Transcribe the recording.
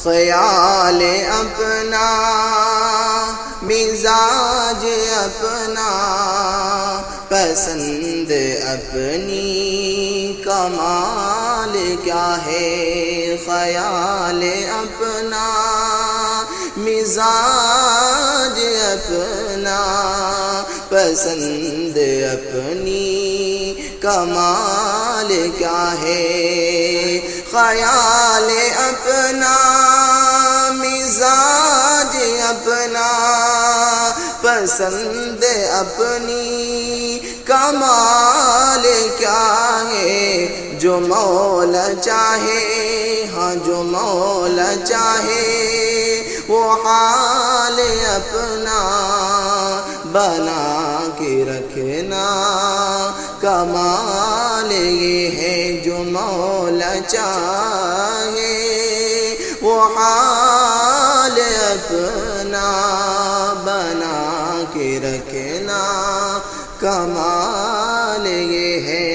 خیال اپنا مزاج اپنا پسند اپنی کمال کیا ہے، خیال اپنا مزاج اپنا پسند اپنی کمال کیا ہے، خیال اپنا مزاج اپنا پسند اپنی کمال کیا ہے، جو مولا چاہے، ہاں جو مولا چاہے وہ حال اپنا بنا کے رکھنا، کمال یہ ہے جو مولا چاہے وہ حال اپنا بنا کے رکھنا، کمال یہ ہے